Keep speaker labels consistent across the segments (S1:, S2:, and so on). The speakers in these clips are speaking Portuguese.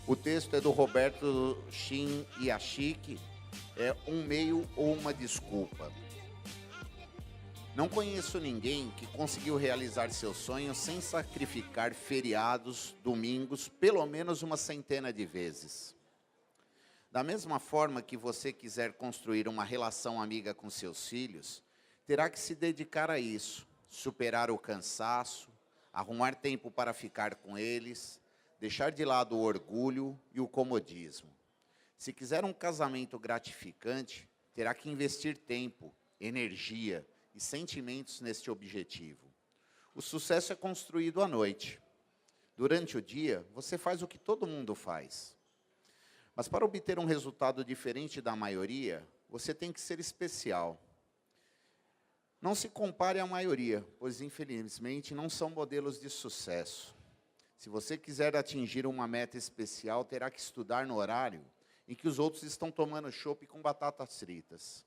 S1: O texto é do Roberto Shin Yashiki, é um meio ou uma desculpa. Não conheço ninguém que conseguiu realizar seus sonhos sem sacrificar feriados, domingos, pelo menos uma centena de vezes. Da mesma forma que você quiser construir uma relação amiga com seus filhos, terá que se dedicar a isso, superar o cansaço, arrumar tempo para ficar com eles, deixar de lado o orgulho e o comodismo. Se quiser um casamento gratificante, terá que investir tempo, energia e sentimentos neste objetivo. O sucesso é construído à noite. Durante o dia, você faz o que todo mundo faz. Mas para obter um resultado diferente da maioria, você tem que ser especial. Não se compare à maioria, pois infelizmente não são modelos de sucesso. Se você quiser atingir uma meta especial, terá que estudar no horário em que os outros estão tomando chopp com batatas fritas.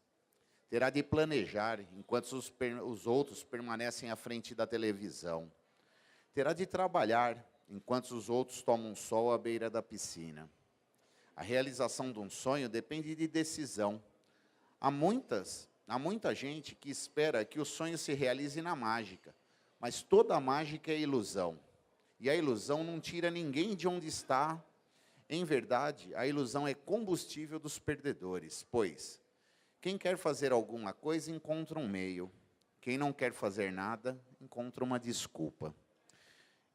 S1: Terá de planejar enquanto os outros permanecem à frente da televisão. Terá de trabalhar enquanto os outros tomam sol à beira da piscina. A realização de um sonho depende de decisão. Há muita gente que espera que o sonho se realize na mágica, mas toda mágica é ilusão. E a ilusão não tira ninguém de onde está. Em verdade, a ilusão é combustível dos perdedores, pois quem quer fazer alguma coisa encontra um meio. Quem não quer fazer nada, encontra uma desculpa.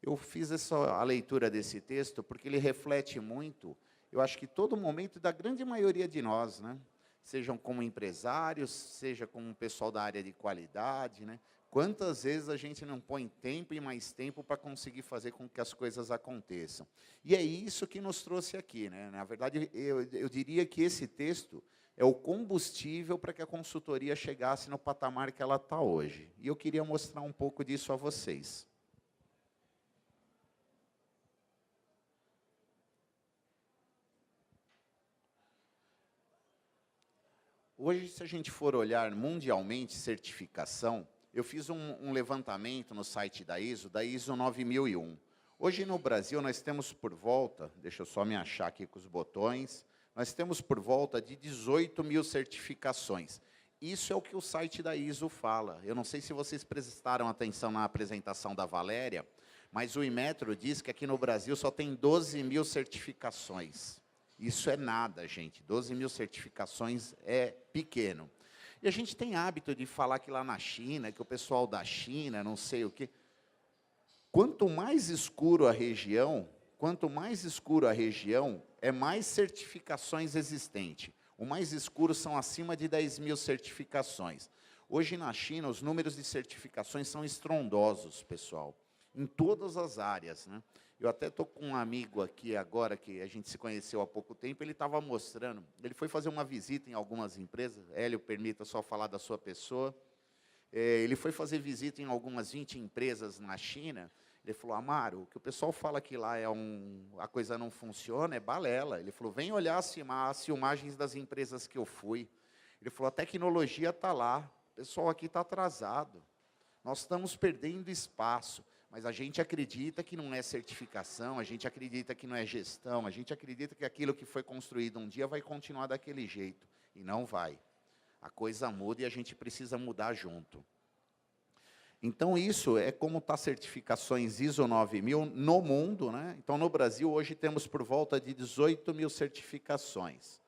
S1: Eu fiz a leitura desse texto porque ele reflete muito, eu acho que todo momento da grande maioria de nós, né? Sejam como empresários, seja como pessoal da área de qualidade, né? Quantas vezes a gente não põe tempo e mais tempo para conseguir fazer com que as coisas aconteçam. E é isso que nos trouxe aqui, né? Na verdade, eu diria que esse texto é o combustível para que a consultoria chegasse no patamar que ela está hoje. E eu queria mostrar um pouco disso a vocês. Hoje, se a gente for olhar mundialmente certificação, eu fiz um levantamento no site da ISO 9001. Hoje no Brasil nós temos por volta, deixa eu só me achar aqui com os botões, nós temos por volta de 18 mil certificações. Isso é o que o site da ISO fala. Eu não sei se vocês prestaram atenção na apresentação da Valéria, mas o Inmetro diz que aqui no Brasil só tem 12 mil certificações. Isso é nada, gente. 12 mil certificações é pequeno. E a gente tem hábito de falar que lá na China, que o pessoal da China, não sei o quê. Quanto mais escuro a região, é mais certificações existentes. O mais escuro são acima de 10 mil certificações. Hoje, na China, os números de certificações são estrondosos, pessoal, em todas as áreas, né? Eu até estou com um amigo aqui agora, que a gente se conheceu há pouco tempo, ele estava mostrando, ele foi fazer uma visita em algumas empresas, Hélio, permita só falar da sua pessoa, ele foi fazer visita em algumas 20 empresas na China, ele falou, Amaro, o que o pessoal fala que lá a coisa não funciona, é balela. Ele falou, vem olhar as filmagens das empresas que eu fui. Ele falou, a tecnologia está lá, o pessoal aqui está atrasado. Nós estamos perdendo espaço, mas a gente acredita que não é certificação, a gente acredita que não é gestão, a gente acredita que aquilo que foi construído um dia vai continuar daquele jeito. E não vai. A coisa muda e a gente precisa mudar junto. Então, isso é como está certificações ISO 9000 no mundo, né? Então, no Brasil, hoje temos por volta de 18 mil certificações.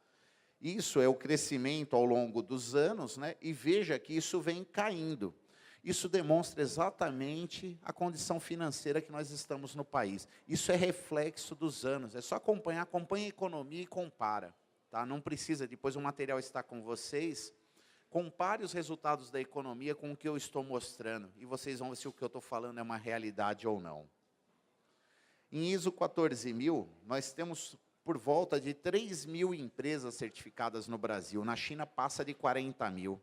S1: Isso é o crescimento ao longo dos anos, né? E veja que isso vem caindo. Isso demonstra exatamente a condição financeira que nós estamos no país. Isso é reflexo dos anos. É só acompanha a economia e compara. Tá? Não precisa, depois o material está com vocês. Compare os resultados da economia com o que eu estou mostrando, e vocês vão ver se o que eu estou falando é uma realidade ou não. Em ISO 14000, nós temos por volta de 3 mil empresas certificadas no Brasil. Na China, passa de 40 mil.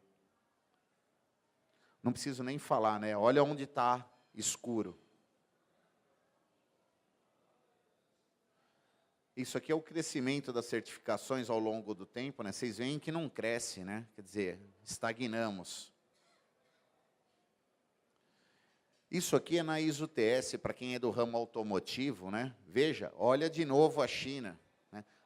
S1: Não preciso nem falar, né? Olha onde está escuro. Isso aqui é o crescimento das certificações ao longo do tempo, né? Vocês veem que não cresce, né? Quer dizer, estagnamos. Isso aqui é na ISO TS, para quem é do ramo automotivo, né? Veja, olha de novo a China.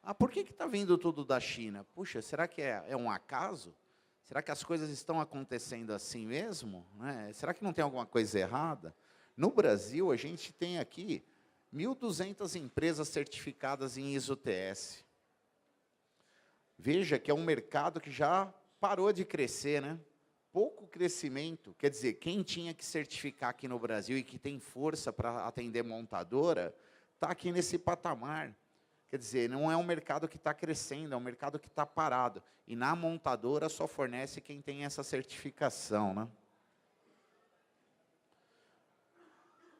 S1: Ah, por que está vindo tudo da China? Puxa, será que é um acaso? Será que as coisas estão acontecendo assim mesmo? Né? Será que não tem alguma coisa errada? No Brasil, a gente tem aqui 1.200 empresas certificadas em ISO-TS. Veja que é um mercado que já parou de crescer, né? Pouco crescimento, quer dizer, quem tinha que certificar aqui no Brasil e que tem força para atender montadora, está aqui nesse patamar. Quer dizer, não é um mercado que está crescendo, é um mercado que está parado. E na montadora só fornece quem tem essa certificação, né?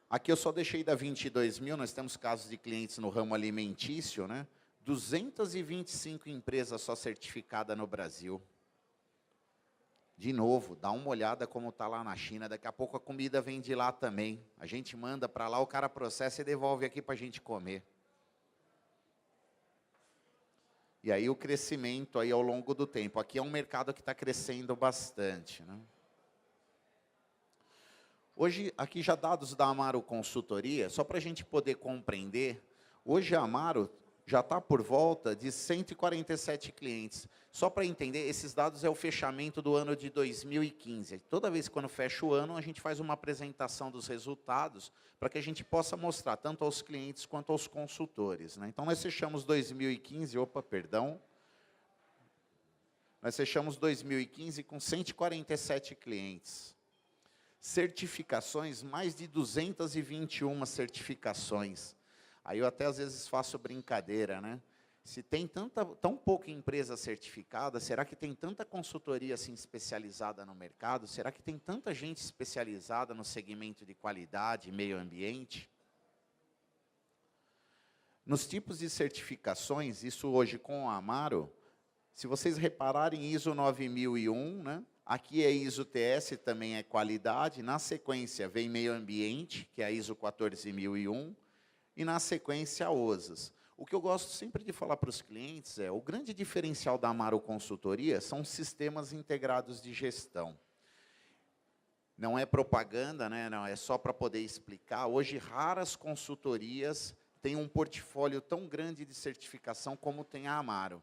S1: Aqui eu só deixei da 22.000, nós temos casos de clientes no ramo alimentício, né? 225 empresas só certificadas no Brasil. De novo, dá uma olhada como está lá na China, daqui a pouco a comida vem de lá também. A gente manda para lá, o cara processa e devolve aqui para a gente comer. E aí o crescimento aí ao longo do tempo. Aqui é um mercado que está crescendo bastante, né? Hoje, aqui já dados da Amaro Consultoria, só para a gente poder compreender, hoje a Amaro já está por volta de 147 clientes. Só para entender, esses dados é o fechamento do ano de 2015. Toda vez que quando fecha o ano, a gente faz uma apresentação dos resultados, para que a gente possa mostrar tanto aos clientes quanto aos consultores, né? Então, nós fechamos 2015, nós fechamos 2015 com 147 clientes. Certificações, mais de 221 certificações. Aí eu até às vezes faço brincadeira, né? Se tem tão pouca empresa certificada, será que tem tanta consultoria assim especializada no mercado? Será que tem tanta gente especializada no segmento de qualidade e meio ambiente? Nos tipos de certificações, isso hoje com a Amaro, se vocês repararem, ISO 9001, né? Aqui é ISO-TS, também é qualidade. Na sequência, vem meio ambiente, que é a ISO 14001. E na sequência, a OSAS. O que eu gosto sempre de falar para os clientes é, o grande diferencial da Amaro Consultoria são sistemas integrados de gestão. Não é propaganda, né? Não, é só para poder explicar. Hoje, raras consultorias têm um portfólio tão grande de certificação como tem a Amaro.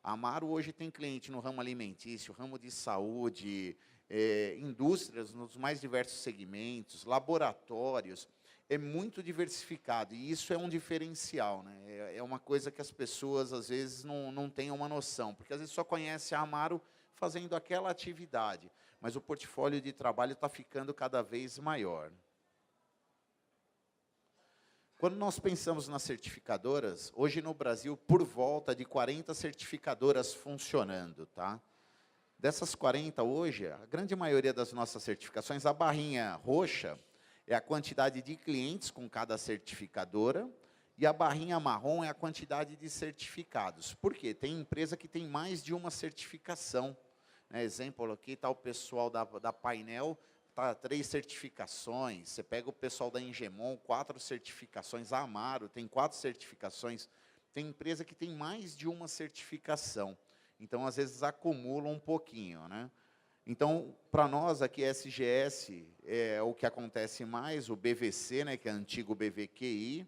S1: A Amaro hoje tem cliente no ramo alimentício, ramo de saúde, indústrias nos mais diversos segmentos, laboratórios. É muito diversificado, e isso é um diferencial, né? É uma coisa que as pessoas, às vezes, não têm uma noção, porque, às vezes, só conhece a Amaro fazendo aquela atividade, mas o portfólio de trabalho está ficando cada vez maior. Quando nós pensamos nas certificadoras, hoje no Brasil, por volta de 40 certificadoras funcionando, tá? Dessas 40 hoje, a grande maioria das nossas certificações, a barrinha roxa é a quantidade de clientes com cada certificadora, e a barrinha marrom é a quantidade de certificados. Por quê? Tem empresa que tem mais de uma certificação, né? Exemplo, aqui está o pessoal da Painel, 3 certificações. Você pega o pessoal da Engemon, 4 certificações. A Amaro tem 4 certificações. Tem empresa que tem mais de uma certificação. Então, às vezes, acumula um pouquinho, né? Então, para nós aqui, SGS é o que acontece mais, o BVC, né, que é o antigo BVQI,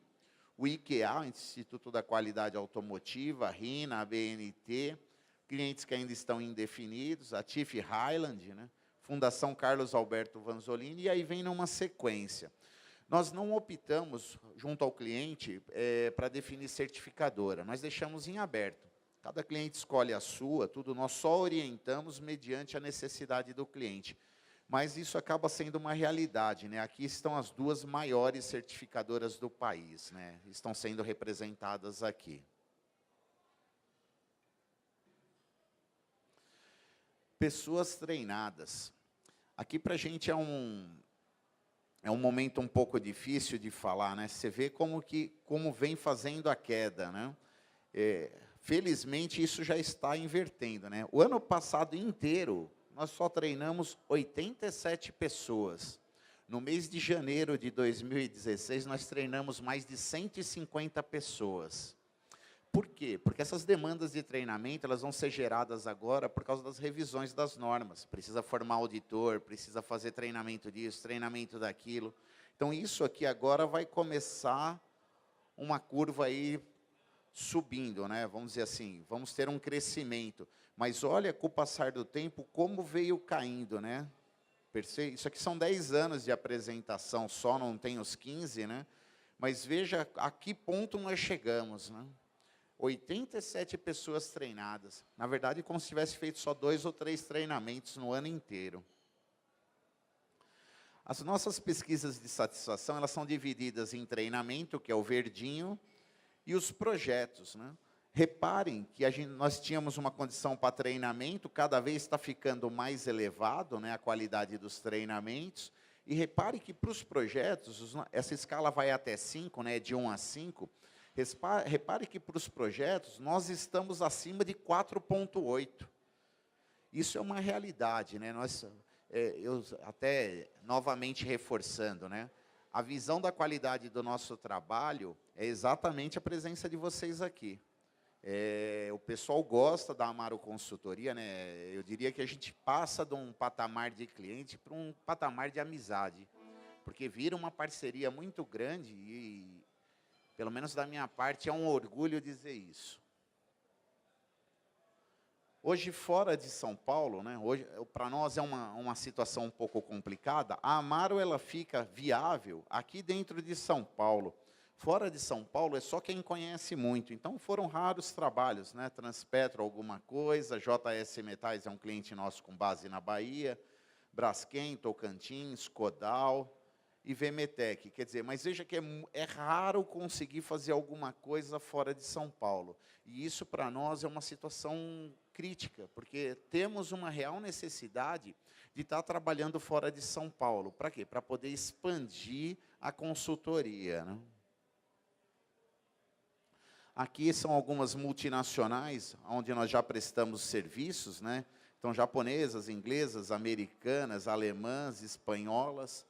S1: o IQA, Instituto da Qualidade Automotiva, a RINA, a BNT, clientes que ainda estão indefinidos, a TIF Highland, né, Fundação Carlos Alberto Vanzolini, e aí vem numa sequência. Nós não optamos, junto ao cliente, para definir certificadora, nós deixamos em aberto. Cada cliente escolhe a sua, tudo, nós só orientamos mediante a necessidade do cliente. Mas isso acaba sendo uma realidade, né? Aqui estão as 2 maiores certificadoras do país, né? Estão sendo representadas aqui. Pessoas treinadas. Aqui para a gente é um momento um pouco difícil de falar, né? Você vê como vem fazendo a queda, né? Felizmente, isso já está invertendo, né? O ano passado inteiro, nós só treinamos 87 pessoas. No mês de janeiro de 2016, nós treinamos mais de 150 pessoas. Por quê? Porque essas demandas de treinamento, elas vão ser geradas agora por causa das revisões das normas. Precisa formar auditor, precisa fazer treinamento disso, treinamento daquilo. Então, isso aqui agora vai começar uma curva aí subindo, né? Vamos dizer assim, vamos ter um crescimento. Mas olha, com o passar do tempo, como veio caindo, né? Isso aqui são 10 anos de apresentação só, não tem os 15, né? Mas veja a que ponto nós chegamos, né? 87 pessoas treinadas. Na verdade, como se tivesse feito só 2 ou 3 treinamentos no ano inteiro. As nossas pesquisas de satisfação, elas são divididas em treinamento, que é o verdinho, e os projetos, né? Reparem que nós tínhamos uma condição para treinamento, cada vez está ficando mais elevado, né, a qualidade dos treinamentos. E repare que para os projetos, essa escala vai até 5, né, de 1 a 5. Repare que para os projetos, nós estamos acima de 4,8. Isso é uma realidade, né? Eu até novamente reforçando, né? A visão da qualidade do nosso trabalho é exatamente a presença de vocês aqui. O pessoal gosta da Amaro Consultoria, né? Eu diria que a gente passa de um patamar de cliente para um patamar de amizade, porque vira uma parceria muito grande e, pelo menos da minha parte, é um orgulho dizer isso. Hoje, fora de São Paulo, né, hoje, para nós é uma situação um pouco complicada. A Amaro ela fica viável aqui dentro de São Paulo. Fora de São Paulo é só quem conhece muito. Então, foram raros trabalhos, né? Transpetro alguma coisa, JS Metais é um cliente nosso com base na Bahia, Braskem, Tocantins, Codal e Vemetec. Quer dizer, mas veja que é raro conseguir fazer alguma coisa fora de São Paulo. E isso, para nós, é uma situação crítica, porque temos uma real necessidade de estar trabalhando fora de São Paulo. Para quê? Para poder expandir a consultoria, né? Aqui são algumas multinacionais, onde nós já prestamos serviços, né? Então, japonesas, inglesas, americanas, alemãs, espanholas.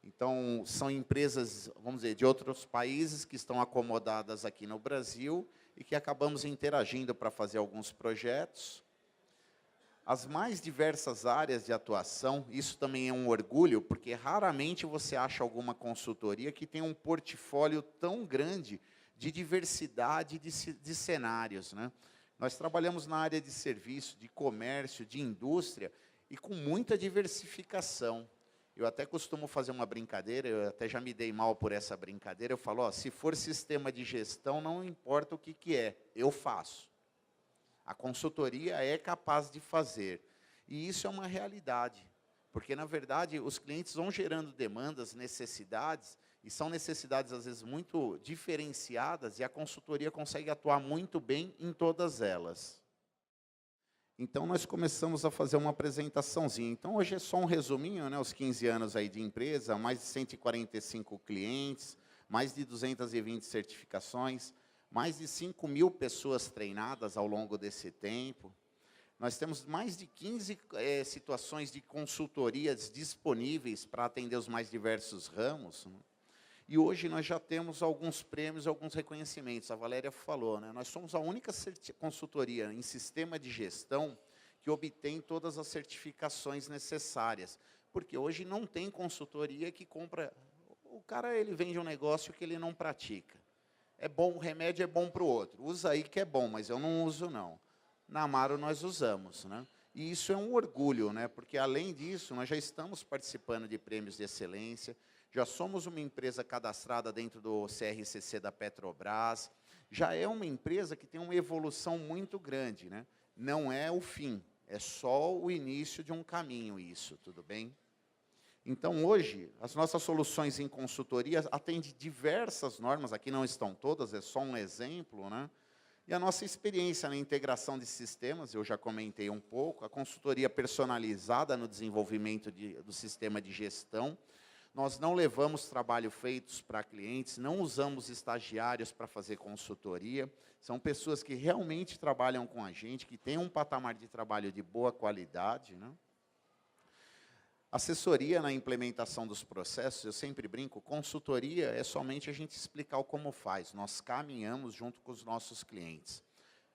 S1: Então, são empresas, vamos dizer, de outros países que estão acomodadas aqui no Brasil e que acabamos interagindo para fazer alguns projetos. As mais diversas áreas de atuação, isso também é um orgulho, porque raramente você acha alguma consultoria que tem um portfólio tão grande de diversidade de cenários, né? Nós trabalhamos na área de serviço, de comércio, de indústria, e com muita diversificação. Eu até costumo fazer uma brincadeira, eu até já me dei mal por essa brincadeira, eu falo, ó, se for sistema de gestão, não importa o que é, eu faço. A consultoria é capaz de fazer. E isso é uma realidade, porque, na verdade, os clientes vão gerando demandas, necessidades, e são necessidades, às vezes, muito diferenciadas, e a consultoria consegue atuar muito bem em todas elas. Então, nós começamos a fazer uma apresentaçãozinha. Então, hoje é só um resuminho, né? Os 15 anos aí de empresa, mais de 145 clientes, mais de 220 certificações, mais de 5.000 pessoas treinadas ao longo desse tempo. Nós temos mais de 15 situações de consultorias disponíveis para atender os mais diversos ramos, né? E hoje nós já temos alguns prêmios, alguns reconhecimentos. A Valéria falou, né? Nós somos a única consultoria em sistema de gestão que obtém todas as certificações necessárias. Porque hoje não tem consultoria que compra... O cara, ele vende um negócio que ele não pratica. É bom, o remédio é bom para o outro. Usa aí que é bom, mas eu não uso, não. Na Amaro nós usamos, né? E isso é um orgulho, né? Porque, além disso, nós já estamos participando de prêmios de excelência, já somos uma empresa cadastrada dentro do CRCC da Petrobras, já é uma empresa que tem uma evolução muito grande, né? Não é o fim, é só o início de um caminho isso, tudo bem? Então, hoje, as nossas soluções em consultoria atendem diversas normas, aqui não estão todas, é só um exemplo, né? E a nossa experiência na integração de sistemas, eu já comentei um pouco, a consultoria personalizada no desenvolvimento do sistema de gestão. Nós não levamos trabalho feitos para clientes, não usamos estagiários para fazer consultoria, são pessoas que realmente trabalham com a gente, que têm um patamar de trabalho de boa qualidade, né? Assessoria na implementação dos processos, eu sempre brinco, consultoria é somente a gente explicar o como faz, nós caminhamos junto com os nossos clientes,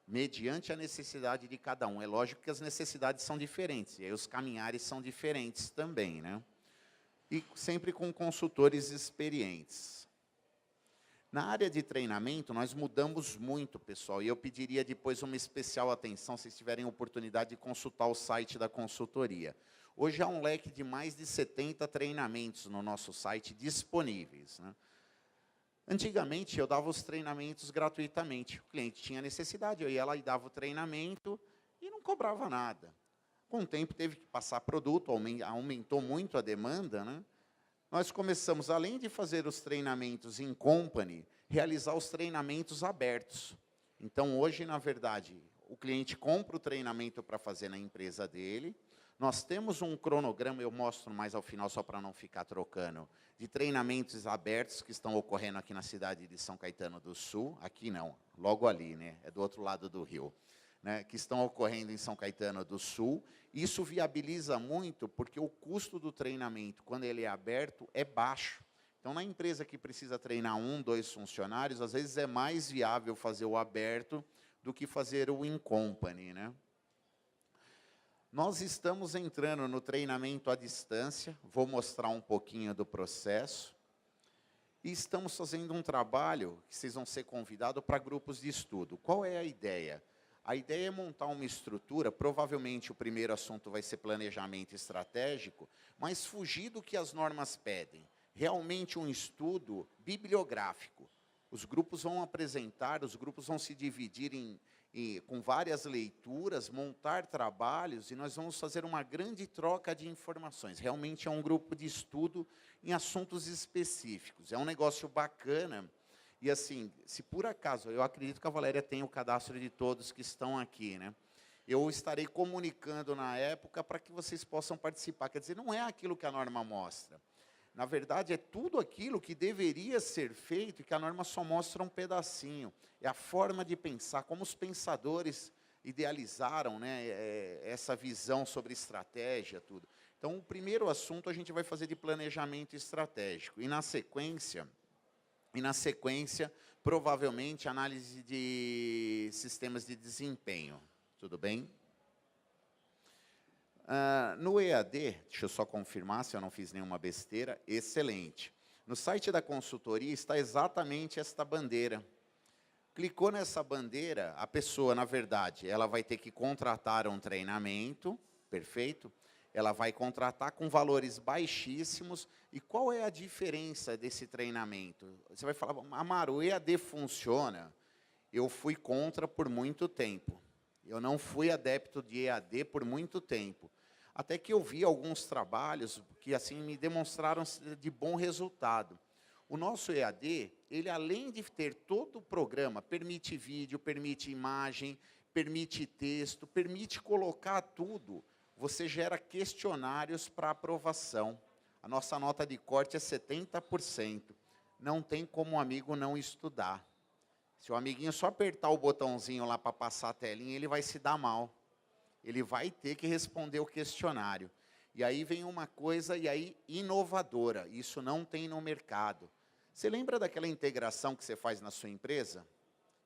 S1: mediante a necessidade de cada um. É lógico que as necessidades são diferentes, e aí os caminhares são diferentes também, né? E sempre com consultores experientes. Na área de treinamento, nós mudamos muito, pessoal, e eu pediria depois uma especial atenção, se vocês tiverem oportunidade de consultar o site da consultoria. Hoje há um leque de mais de 70 treinamentos no nosso site disponíveis, né? Antigamente, eu dava os treinamentos gratuitamente. O cliente tinha necessidade, eu ia lá e dava o treinamento e não cobrava nada. Com o tempo, teve que passar produto, aumentou muito a demanda, né? Nós começamos, além de fazer os treinamentos em company, realizar os treinamentos abertos. Então, hoje, na verdade, o cliente compra o treinamento para fazer na empresa dele. Nós temos um cronograma, eu mostro mais ao final, só para não ficar trocando, de treinamentos abertos que estão ocorrendo aqui na cidade de São Caetano do Sul. Aqui não, logo ali, né? É do outro lado do rio. Né, que estão ocorrendo em São Caetano do Sul. Isso viabiliza muito, porque o custo do treinamento, quando ele é aberto, é baixo. Então, na empresa que precisa treinar 1, 2 funcionários, às vezes é mais viável fazer o aberto do que fazer o in company, né? Nós estamos entrando no treinamento à distância, vou mostrar um pouquinho do processo. E estamos fazendo um trabalho que vocês vão ser convidados para grupos de estudo. Qual é a ideia? A ideia é montar uma estrutura, provavelmente o primeiro assunto vai ser planejamento estratégico, mas fugir do que as normas pedem. Realmente um estudo bibliográfico. Os grupos vão apresentar, os grupos vão se dividir com várias leituras, montar trabalhos, e nós vamos fazer uma grande troca de informações. Realmente é um grupo de estudo em assuntos específicos. É um negócio bacana. E assim, se por acaso, eu acredito que a Valéria tem o cadastro de todos que estão aqui, né? Eu estarei comunicando na época para que vocês possam participar. Quer dizer, não é aquilo que a norma mostra. Na verdade, é tudo aquilo que deveria ser feito e que a norma só mostra um pedacinho. É a forma de pensar, como os pensadores idealizaram, né, essa visão sobre estratégia, tudo. Então, o primeiro assunto a gente vai fazer de planejamento estratégico. E na sequência, provavelmente, análise de sistemas de desempenho. Tudo bem? No EAD, deixa eu só confirmar se eu não fiz nenhuma besteira, excelente. No site da consultoria está exatamente esta bandeira. Clicou nessa bandeira, a pessoa, na verdade, ela vai ter que contratar um treinamento, perfeito? Ela vai contratar com valores baixíssimos. E qual é a diferença desse treinamento? Você vai falar, Amaro, o EAD funciona? Eu fui contra por muito tempo. Eu não fui adepto de EAD por muito tempo. Até que eu vi alguns trabalhos que assim me demonstraram de bom resultado. O nosso EAD, ele além de ter todo o programa, permite vídeo, permite imagem, permite texto, permite colocar tudo, você gera questionários para aprovação. A nossa nota de corte é 70%. Não tem como o amigo não estudar. Se o amiguinho só apertar o botãozinho lá para passar a telinha, ele vai se dar mal. Ele vai ter que responder o questionário. E aí vem uma coisa inovadora. Isso não tem no mercado. Você lembra daquela integração que você faz na sua empresa?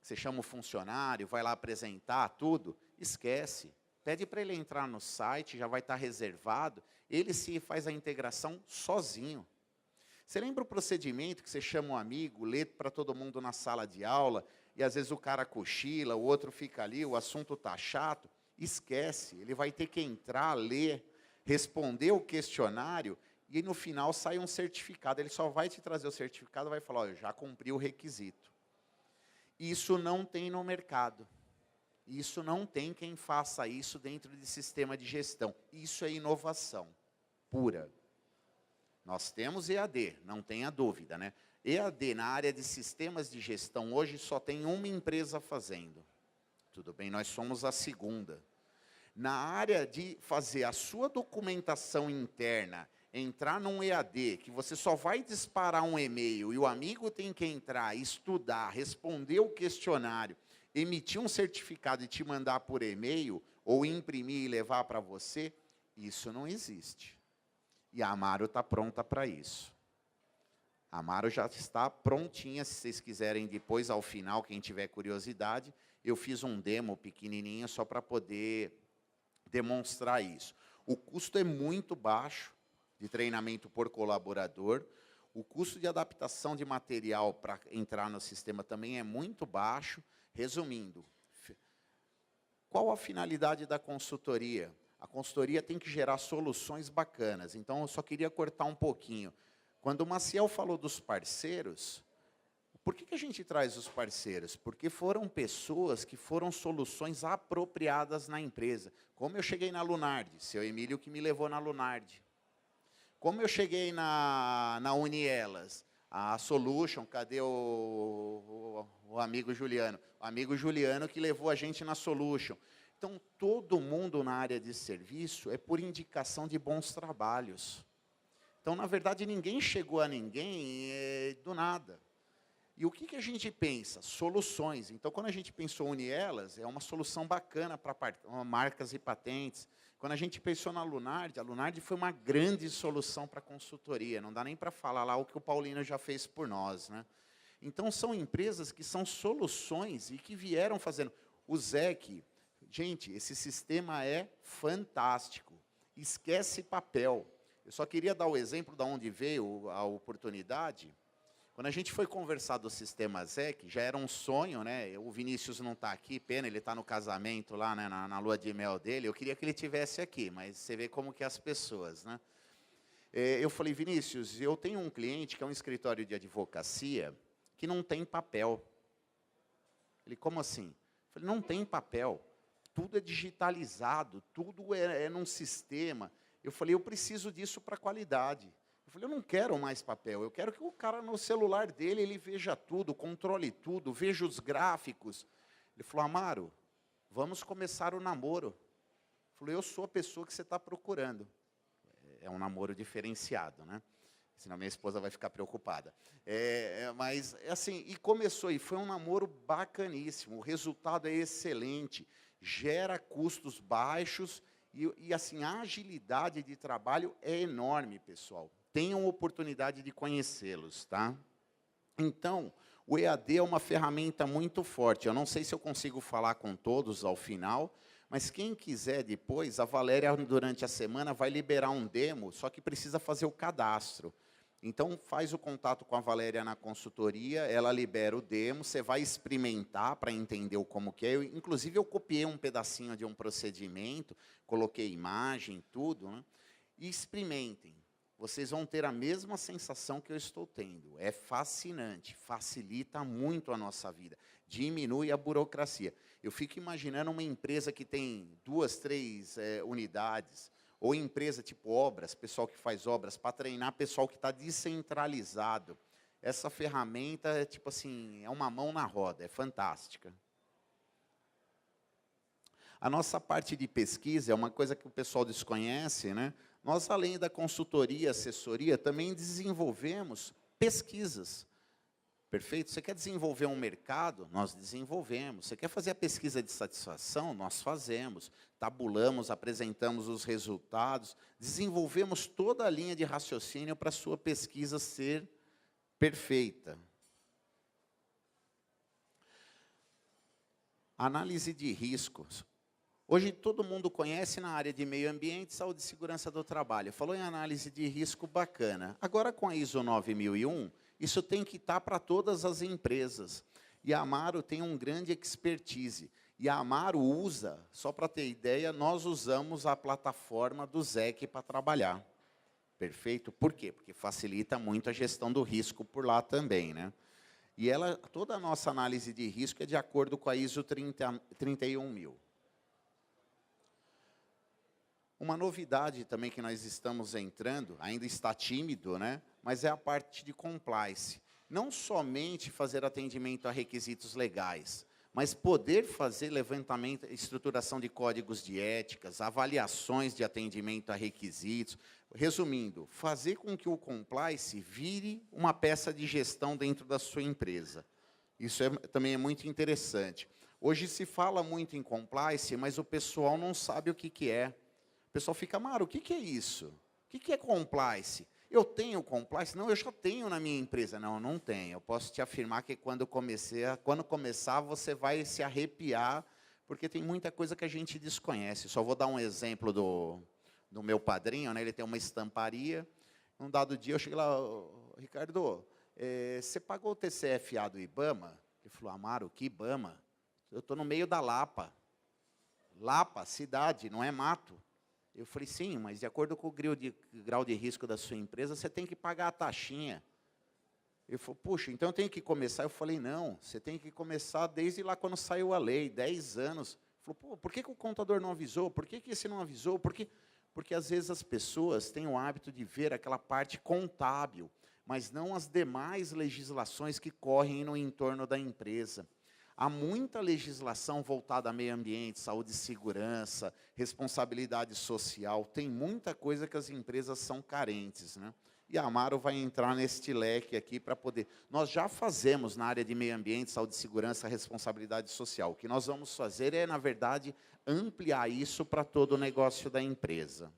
S1: Você chama o funcionário, vai lá apresentar tudo? Esquece. Pede para ele entrar no site, já vai estar reservado. Ele se faz a integração sozinho. Você lembra o procedimento que você chama um amigo, lê para todo mundo na sala de aula, e às vezes o cara cochila, o outro fica ali, o assunto está chato? Esquece, ele vai ter que entrar, ler, responder o questionário, e no final sai um certificado. Ele só vai te trazer o certificado e vai falar, eu já cumpri o requisito. Isso não tem no mercado. Isso não tem quem faça isso dentro de sistema de gestão. Isso é inovação pura. Nós temos EAD, não tenha dúvida, né? EAD na área de sistemas de gestão hoje só tem uma empresa fazendo. Tudo bem, nós somos a segunda. Na área de fazer a sua documentação interna, entrar num EAD, que você só vai disparar um e-mail e o amigo tem que entrar, estudar, responder o questionário, emitir um certificado e te mandar por e-mail, ou imprimir e levar para você, isso não existe. E a Amaro está pronta para isso. A Amaro já está prontinha, se vocês quiserem depois, ao final, quem tiver curiosidade, eu fiz um demo pequenininho só para poder demonstrar isso. O custo é muito baixo de treinamento por colaborador. O custo de adaptação de material para entrar no sistema também é muito baixo. Resumindo, qual a finalidade da consultoria? A consultoria tem que gerar soluções bacanas. Então, eu só queria cortar um pouquinho. Quando o Maciel falou dos parceiros, por que a gente traz os parceiros? Porque foram pessoas que foram soluções apropriadas na empresa. Como eu cheguei na Lunardi, seu Emílio que me levou na Lunardi. Como eu cheguei na Unielas, a Solution, cadê o amigo Juliano? O amigo Juliano que levou a gente na Solution. Então, todo mundo na área de serviço é por indicação de bons trabalhos. Então, na verdade, ninguém chegou a ninguém do nada. E o que a gente pensa? Soluções. Então, quando a gente pensou Unielas, é uma solução bacana para marcas e patentes. Quando a gente pensou na Lunardi, a Lunardi foi uma grande solução para a consultoria. Não dá nem para falar lá o que o Paulino já fez por nós, né? Então, são empresas que são soluções e que vieram fazendo. O ZEC, gente, esse sistema é fantástico. Esquece papel. Eu só queria dar o exemplo de onde veio a oportunidade. Quando a gente foi conversar do sistema ZEC, já era um sonho, né? O Vinícius não está aqui, pena, ele está no casamento lá, né, na lua de mel dele. Eu queria que ele estivesse aqui, mas você vê como que é as pessoas, né? Eu falei, Vinícius, eu tenho um cliente que é um escritório de advocacia que não tem papel. Ele, como assim? Eu falei, não tem papel, tudo é digitalizado, tudo é num sistema. Eu falei, eu preciso disso para qualidade. Eu falei, eu não quero mais papel, eu quero que o cara no celular dele, ele veja tudo, controle tudo, veja os gráficos. Ele falou, Amaro, vamos começar o namoro. Eu falei, eu sou a pessoa que você está procurando. É um namoro diferenciado, né? Senão minha esposa vai ficar preocupada. Mas, assim, e começou, e foi um namoro bacaníssimo, o resultado é excelente, gera custos baixos, e assim, a agilidade de trabalho é enorme, pessoal. Tenham oportunidade de conhecê-los, tá? Então, o EAD é uma ferramenta muito forte. Eu não sei se eu consigo falar com todos ao final, mas quem quiser depois, a Valéria, durante a semana, vai liberar um demo, só que precisa fazer o cadastro. Então, faz o contato com a Valéria na consultoria, ela libera o demo, você vai experimentar para entender como que é. Inclusive, eu copiei um pedacinho de um procedimento, coloquei imagem, tudo, né? E experimentem. Vocês vão ter a mesma sensação que eu estou tendo. É fascinante, facilita muito a nossa vida, diminui a burocracia. Eu fico imaginando uma empresa que tem 2, 3 unidades, ou empresa tipo obras, pessoal que faz obras, para treinar pessoal que está descentralizado. Essa ferramenta é tipo assim, é uma mão na roda, é fantástica. A nossa parte de pesquisa é uma coisa que o pessoal desconhece, né? Nós, além da consultoria, assessoria, também desenvolvemos pesquisas. Perfeito? Você quer desenvolver um mercado? Nós desenvolvemos. Você quer fazer a pesquisa de satisfação? Nós fazemos. Tabulamos, apresentamos os resultados, desenvolvemos toda a linha de raciocínio para a sua pesquisa ser perfeita. Análise de riscos. Hoje todo mundo conhece na área de meio ambiente, saúde e segurança do trabalho. Falou em análise de risco, bacana. Agora com a ISO 9001, isso tem que estar para todas as empresas. E a Amaro tem um grande expertise. E a Amaro usa, só para ter ideia, nós usamos a plataforma do ZEC para trabalhar. Perfeito? Por quê? Porque facilita muito a gestão do risco por lá também, né? E toda a nossa análise de risco é de acordo com a ISO 31000. Uma novidade também que nós estamos entrando, ainda está tímido, né? Mas é a parte de compliance. Não somente fazer atendimento a requisitos legais, mas poder fazer levantamento, estruturação de códigos de éticas, avaliações de atendimento a requisitos. Resumindo, fazer com que o compliance vire uma peça de gestão dentro da sua empresa. Isso também é muito interessante. Hoje se fala muito em compliance, mas o pessoal não sabe o que é. O pessoal fica, Amaro, o que é isso? O que é compliance? Eu tenho compliance? Não, eu já tenho na minha empresa. Não, não tenho. Eu posso te afirmar que quando começar, você vai se arrepiar, porque tem muita coisa que a gente desconhece. Só vou dar um exemplo do meu padrinho, né? Ele tem uma estamparia. Um dado dia, eu cheguei lá, Ricardo, você pagou o TCFA do IBAMA? Ele falou, Amaro, que IBAMA? Eu estou no meio da Lapa. Lapa, cidade, não é mato. Eu falei, sim, mas de acordo com o grau de risco da sua empresa, você tem que pagar a taxinha. Ele falou, puxa, então eu tenho que começar? Eu falei, não, você tem que começar desde lá quando saiu a lei, 10 anos. Ele falou, pô, por que o contador não avisou? Por que esse não avisou? Porque às vezes as pessoas têm o hábito de ver aquela parte contábil, mas não as demais legislações que correm no entorno da empresa. Há muita legislação voltada a meio ambiente, saúde e segurança, responsabilidade social, tem muita coisa que as empresas são carentes, né? E a Amaro vai entrar neste leque aqui para poder... Nós já fazemos na área de meio ambiente, saúde e segurança, responsabilidade social. O que nós vamos fazer é, na verdade, ampliar isso para todo o negócio da empresa.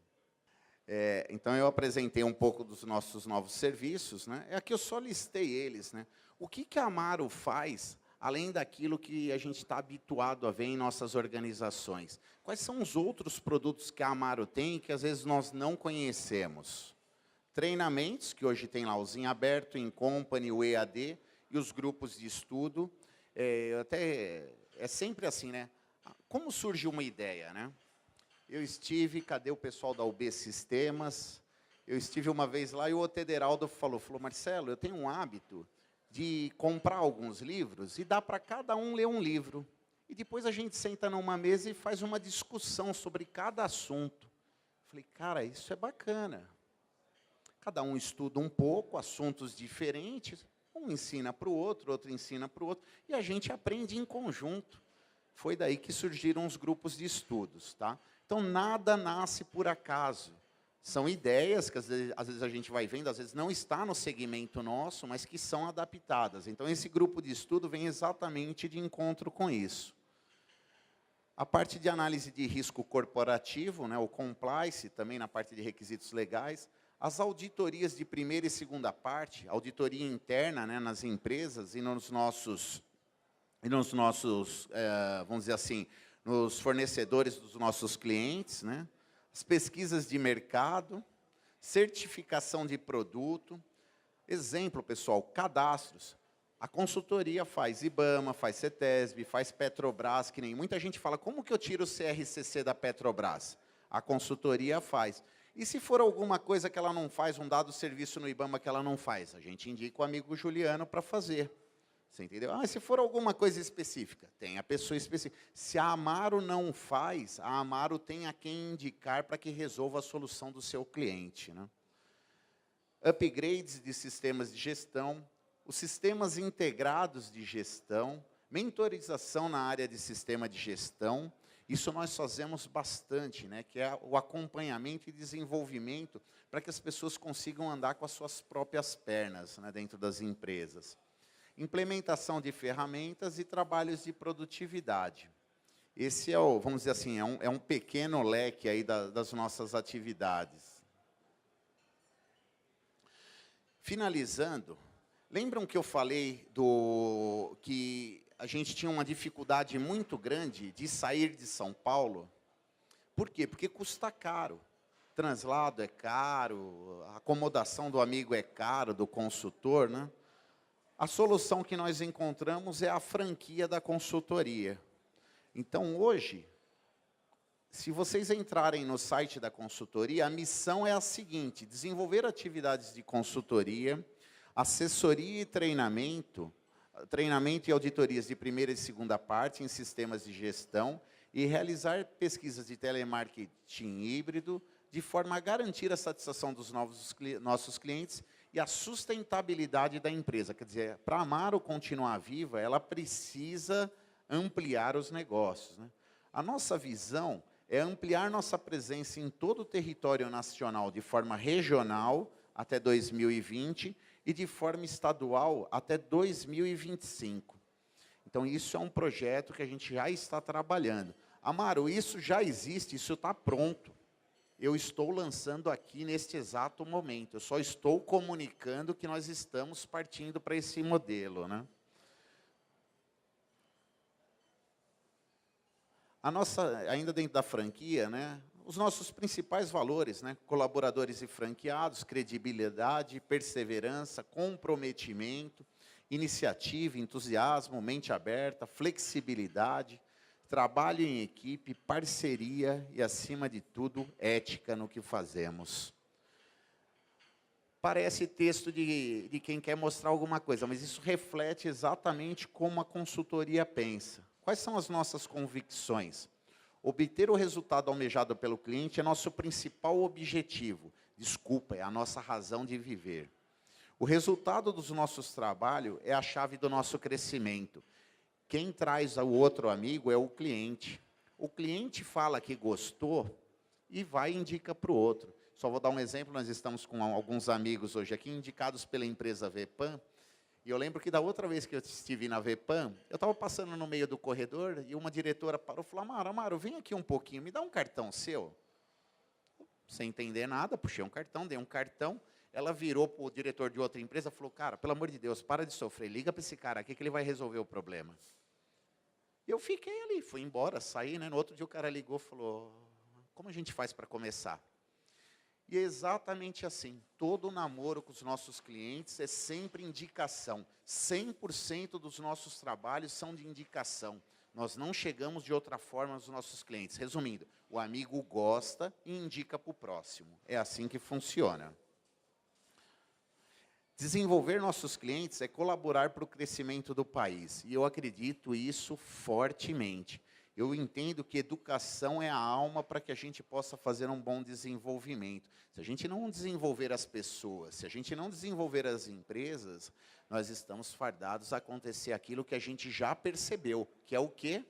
S1: Então, eu apresentei um pouco dos nossos novos serviços, né? Aqui eu só listei eles, né? O que a Amaro faz, além daquilo que a gente está habituado a ver em nossas organizações? Quais são os outros produtos que a Amaro tem que, às vezes, nós não conhecemos? Treinamentos, que hoje tem lá o Zinho Aberto, Incompany, o EAD, e os grupos de estudo. É sempre assim, né? Como surge uma ideia, né? Eu estive, cadê o pessoal da UB Sistemas? Eu estive uma vez lá e o Otederaldo falou, Marcelo, eu tenho um hábito de comprar alguns livros e dar para cada um ler um livro. E depois a gente senta numa mesa e faz uma discussão sobre cada assunto. Falei, cara, isso é bacana. Cada um estuda um pouco, assuntos diferentes, um ensina para o outro ensina para o outro, e a gente aprende em conjunto. Foi daí que surgiram os grupos de estudos, tá? Então, nada nasce por acaso. São ideias que, às vezes, a gente vai vendo, às vezes não está no segmento nosso, mas que são adaptadas. Então, esse grupo de estudo vem exatamente de encontro com isso. A parte de análise de risco corporativo, né, o compliance, também na parte de requisitos legais, as auditorias de primeira e segunda parte, auditoria interna, né, nas empresas e nos nossos, vamos dizer assim, nos fornecedores dos nossos clientes, né, as pesquisas de mercado, certificação de produto. Exemplo, pessoal, cadastros. A consultoria faz IBAMA, faz CETESB, faz Petrobras, que nem muita gente fala, como que eu tiro o CRCC da Petrobras? A consultoria faz. E se for alguma coisa que ela não faz, um dado serviço no IBAMA que ela não faz, a gente indica o amigo Juliano para fazer. Você entendeu? Se for alguma coisa específica, tem a pessoa específica. Se a Amaro não faz, a Amaro tem a quem indicar para que resolva a solução do seu cliente, né? Upgrades de sistemas de gestão, os sistemas integrados de gestão, mentorização na área de sistema de gestão. Isso nós fazemos bastante, né, que é o acompanhamento e desenvolvimento para que as pessoas consigam andar com as suas próprias pernas, né, dentro das empresas. Implementação de ferramentas e trabalhos de produtividade. Esse é o, vamos dizer assim, é um pequeno leque aí das nossas atividades. Finalizando, lembram que eu falei que a gente tinha uma dificuldade muito grande de sair de São Paulo? Por quê? Porque custa caro. Translado é caro, a acomodação do amigo é caro, do consultor, né? A solução que nós encontramos é a franquia da consultoria. Então, hoje, se vocês entrarem no site da consultoria, a missão é a seguinte: desenvolver atividades de consultoria, assessoria e treinamento e auditorias de primeira e segunda parte em sistemas de gestão e realizar pesquisas de telemarketing híbrido de forma a garantir a satisfação dos nossos clientes e a sustentabilidade da empresa. Quer dizer, para a Amaro continuar viva, ela precisa ampliar os negócios, né? A nossa visão é ampliar nossa presença em todo o território nacional de forma regional até 2020 e de forma estadual até 2025. Então, isso é um projeto que a gente já está trabalhando. Amaro, isso já existe, isso está pronto. Eu estou lançando aqui neste exato momento. Eu só estou comunicando que nós estamos partindo para esse modelo, né? A nossa, ainda dentro da franquia, né, os nossos principais valores, né? Colaboradores e franqueados, credibilidade, perseverança, comprometimento, iniciativa, entusiasmo, mente aberta, flexibilidade, trabalho em equipe, parceria e, acima de tudo, ética no que fazemos. Parece texto de quem quer mostrar alguma coisa, mas isso reflete exatamente como a consultoria pensa. Quais são as nossas convicções? Obter o resultado almejado pelo cliente é nosso principal objetivo. Desculpa, é a nossa razão de viver. O resultado dos nossos trabalhos é a chave do nosso crescimento. Quem traz o outro amigo é o cliente. O cliente fala que gostou e vai e indica para o outro. Só vou dar um exemplo, nós estamos com alguns amigos hoje aqui, indicados pela empresa Vepam, e eu lembro que da outra vez que eu estive na Vepam, eu estava passando no meio do corredor, e uma diretora parou e falou, Amaro, vem aqui um pouquinho, me dá um cartão seu. Sem entender nada, puxei um cartão, dei um cartão, ela virou para o diretor de outra empresa e falou, cara, pelo amor de Deus, para de sofrer, liga para esse cara aqui que ele vai resolver o problema. E eu fiquei ali, fui embora, saí, né? No outro dia o cara ligou e falou, como a gente faz para começar? E é exatamente assim, todo namoro com os nossos clientes é sempre indicação. 100% dos nossos trabalhos são de indicação. Nós não chegamos de outra forma aos nossos clientes. Resumindo, o amigo gosta e indica para o próximo. É assim que funciona. Desenvolver nossos clientes é colaborar para o crescimento do país. E eu acredito isso fortemente. Eu entendo que educação é a alma para que a gente possa fazer um bom desenvolvimento. Se a gente não desenvolver as pessoas, se a gente não desenvolver as empresas, nós estamos fardados a acontecer aquilo que a gente já percebeu, que é o quê?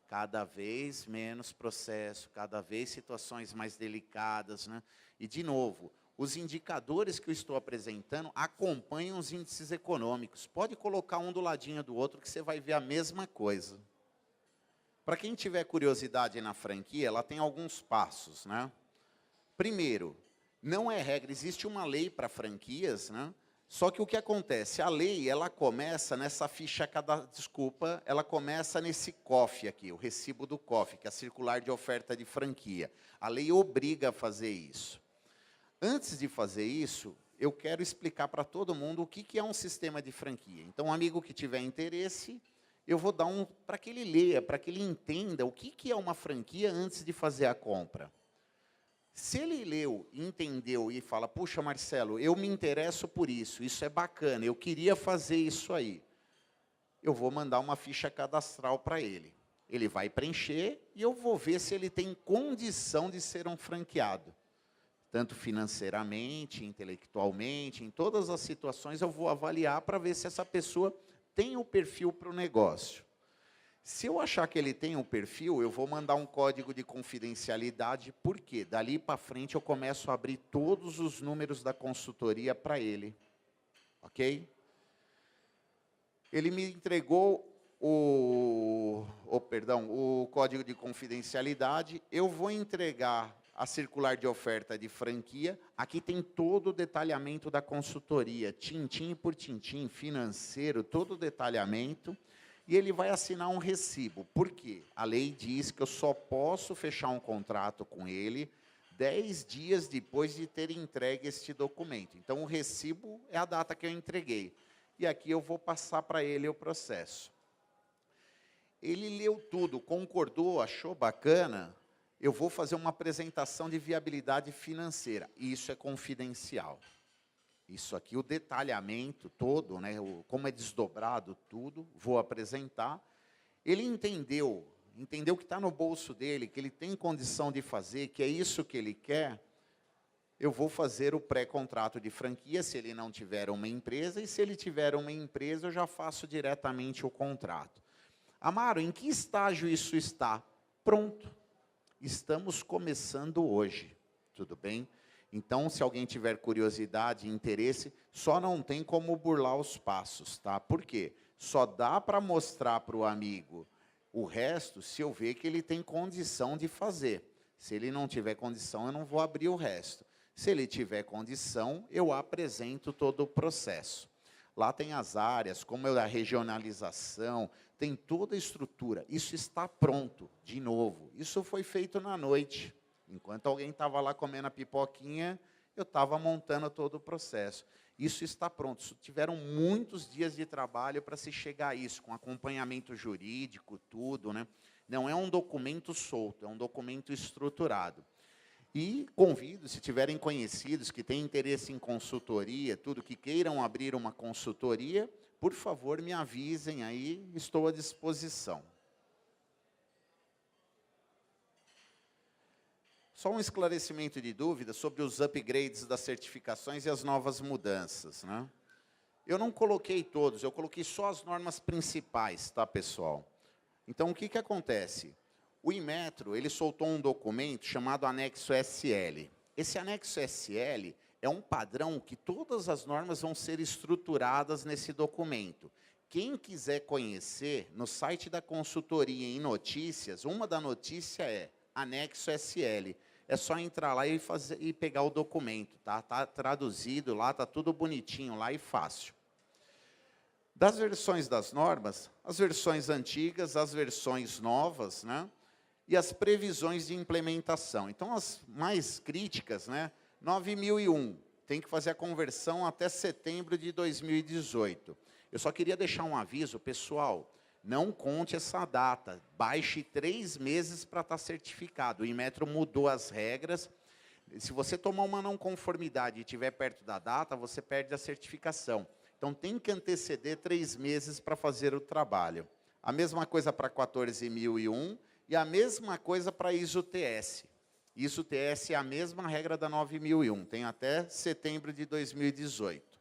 S1: Cada vez menos processo, cada vez situações mais delicadas, né? E, de novo, os indicadores que eu estou apresentando acompanham os índices econômicos. Pode colocar um do ladinho do outro que você vai ver a mesma coisa. Para quem tiver curiosidade na franquia, ela tem alguns passos, né? Primeiro, não é regra, existe uma lei para franquias, né? Só que o que acontece? A lei, ela começa nessa ficha ela começa nesse COF aqui, o recibo do COF, que é a circular de oferta de franquia. A lei obriga a fazer isso. Antes de fazer isso, eu quero explicar para todo mundo o que é um sistema de franquia. Então, um amigo que tiver interesse, eu vou dar para que ele leia, para que ele entenda o que é uma franquia antes de fazer a compra. Se ele leu, entendeu e fala, puxa, Marcelo, eu me interesso por isso é bacana, eu queria fazer isso aí. Eu vou mandar uma ficha cadastral para ele. Ele vai preencher e eu vou ver se ele tem condição de ser um franqueado. Tanto financeiramente, intelectualmente, em todas as situações eu vou avaliar para ver se essa pessoa tem o perfil para o negócio. Se eu achar que ele tem o perfil, eu vou mandar um código de confidencialidade, porque dali para frente eu começo a abrir todos os números da consultoria para ele. Ok? Ele me entregou o código de confidencialidade, eu vou entregar a circular de oferta de franquia. Aqui tem todo o detalhamento da consultoria, tintim por tintim, financeiro, todo o detalhamento. E ele vai assinar um recibo. Por quê? A lei diz que eu só posso fechar um contrato com ele 10 dias depois de ter entregue este documento. Então, o recibo é a data que eu entreguei. E aqui eu vou passar para ele o processo. Ele leu tudo, concordou, achou bacana, eu vou fazer uma apresentação de viabilidade financeira. Isso é confidencial. Isso aqui, o detalhamento todo, né, como é desdobrado tudo, vou apresentar. Ele entendeu que está no bolso dele, que ele tem condição de fazer, que é isso que ele quer, eu vou fazer o pré-contrato de franquia, se ele não tiver uma empresa, e se ele tiver uma empresa, eu já faço diretamente o contrato. Amaro, em que estágio isso está? Pronto. Estamos começando hoje, tudo bem? Então, se alguém tiver curiosidade e interesse, só não tem como burlar os passos, tá? Por quê? Só dá para mostrar para o amigo o resto se eu ver que ele tem condição de fazer. Se ele não tiver condição, eu não vou abrir o resto. Se ele tiver condição, eu apresento todo o processo. Lá tem as áreas, como é a regionalização, tem toda a estrutura. Isso está pronto, de novo. Isso foi feito na noite. Enquanto alguém estava lá comendo a pipoquinha, eu estava montando todo o processo. Isso está pronto. Tiveram muitos dias de trabalho para se chegar a isso, com acompanhamento jurídico, tudo, né? Não é um documento solto, é um documento estruturado. E convido, se tiverem conhecidos que têm interesse em consultoria, tudo, que queiram abrir uma consultoria, por favor, me avisem aí, estou à disposição. Só um esclarecimento de dúvida sobre os upgrades das certificações e as novas mudanças, né? Eu não coloquei todos, eu coloquei só as normas principais, tá, pessoal? Então, o que que acontece? O Inmetro, ele soltou um documento chamado Anexo SL. Esse Anexo SL é um padrão que todas as normas vão ser estruturadas nesse documento. Quem quiser conhecer, no site da consultoria em notícias, uma da notícia é Anexo SL. É só entrar lá e pegar o documento, tá? Tá traduzido lá, tá tudo bonitinho lá e fácil. Das versões das normas, as versões antigas, as versões novas, né? E as previsões de implementação. Então, as mais críticas, né? 9001, tem que fazer a conversão até setembro de 2018. Eu só queria deixar um aviso, pessoal, não conte essa data, baixe 3 meses para estar certificado. O Inmetro mudou as regras. Se você tomar uma não conformidade e estiver perto da data, você perde a certificação. Então, tem que anteceder 3 meses para fazer o trabalho. A mesma coisa para 14001 e a mesma coisa para ISO-TS. ISO-TS é a mesma regra da 9001, tem até setembro de 2018.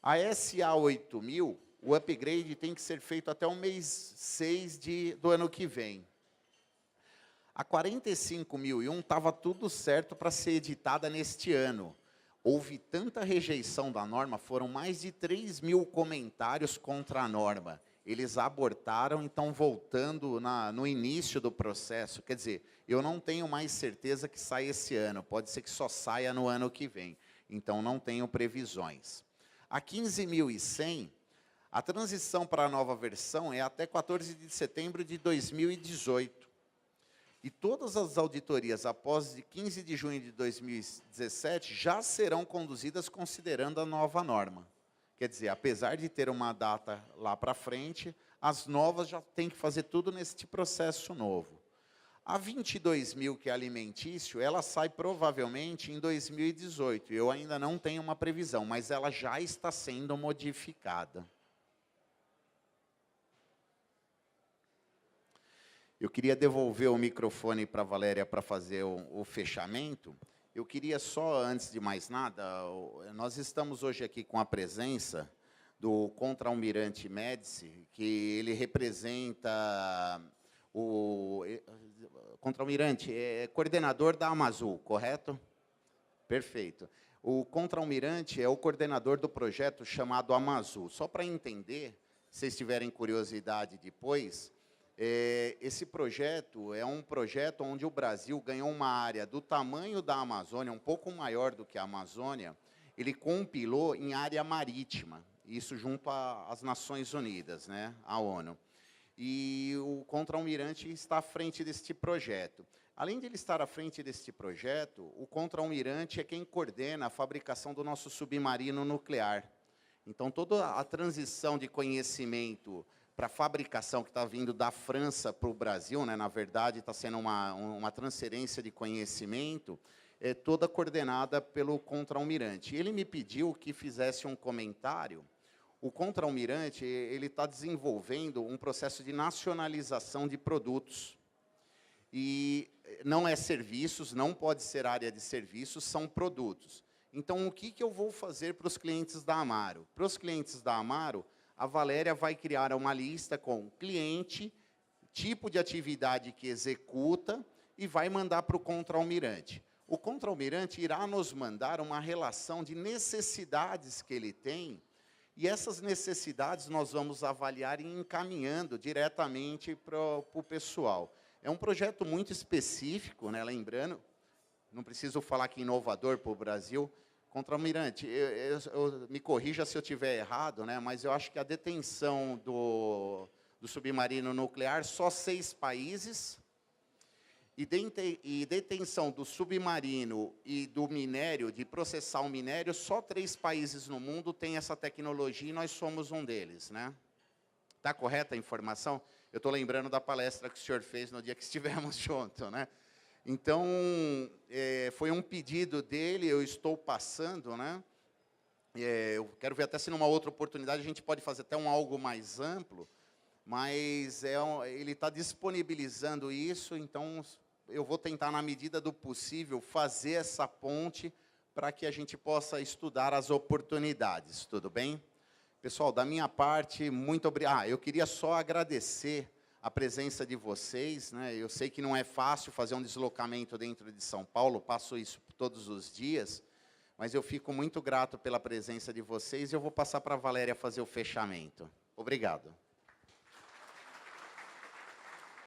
S1: A SA 8000, o upgrade tem que ser feito até o mês 6 do ano que vem. A 45001 estava tudo certo para ser editada neste ano. Houve tanta rejeição da norma, foram mais de 3.000 comentários contra a norma. Eles abortaram e estão voltando no início do processo. Quer dizer, eu não tenho mais certeza que sai esse ano, pode ser que só saia no ano que vem. Então, não tenho previsões. A 15.100, a transição para a nova versão é até 14 de setembro de 2018. E todas as auditorias após 15 de junho de 2017 já serão conduzidas considerando a nova norma. Quer dizer, apesar de ter uma data lá para frente, as novas já têm que fazer tudo neste processo novo. A 22.000, que é alimentício, ela sai provavelmente em 2018. Eu ainda não tenho uma previsão, mas ela já está sendo modificada. Eu queria devolver o microfone para a Valéria para fazer o fechamento. Eu queria só, antes de mais nada, nós estamos hoje aqui com a presença do Contra-Almirante Médici, que ele representa o Contra-Almirante, é coordenador da Amazul, correto? Perfeito. O Contra-Almirante é o coordenador do projeto chamado Amazul. Só para entender, se vocês tiverem curiosidade depois, esse projeto é um projeto onde o Brasil ganhou uma área do tamanho da Amazônia, um pouco maior do que a Amazônia, ele compilou em área marítima, isso junto às Nações Unidas, né, a ONU. E o Contra-Almirante está à frente deste projeto. Além de ele estar à frente deste projeto, o Contra-Almirante é quem coordena a fabricação do nosso submarino nuclear. Então, toda a transição de conhecimento para a fabricação que está vindo da França para o Brasil, né, na verdade, está sendo uma transferência de conhecimento, toda coordenada pelo Contra-Almirante. Ele me pediu que fizesse um comentário. O Contra-Almirante ele está desenvolvendo um processo de nacionalização de produtos. E não é serviços, não pode ser área de serviços, são produtos. Então, o que eu vou fazer para os clientes da Amaro? Para os clientes da Amaro, a Valéria vai criar uma lista com cliente, tipo de atividade que executa e vai mandar para o Contra-Almirante. O Contra-Almirante irá nos mandar uma relação de necessidades que ele tem e essas necessidades nós vamos avaliar e encaminhando diretamente para o pessoal. É um projeto muito específico, né, lembrando, não preciso falar que inovador para o Brasil. Contra-Almirante, me corrija se eu estiver errado, né, mas eu acho que a detenção do submarino nuclear, só 6 países, e detenção do submarino e do minério, de processar o minério, só 3 países no mundo têm essa tecnologia e nós somos um deles, né? Está correta a informação? Eu estou lembrando da palestra que o senhor fez no dia que estivemos juntos, né? Então, foi um pedido dele, eu estou passando, né? Eu quero ver até se numa outra oportunidade a gente pode fazer até algo mais amplo, mas ele está disponibilizando isso, então eu vou tentar, na medida do possível, fazer essa ponte para que a gente possa estudar as oportunidades, tudo bem? Pessoal, da minha parte, muito obrigado. Eu queria só agradecer a presença de vocês, né? Eu sei que não é fácil fazer um deslocamento dentro de São Paulo, passo isso todos os dias, mas eu fico muito grato pela presença de vocês e eu vou passar para a Valéria fazer o fechamento. Obrigado.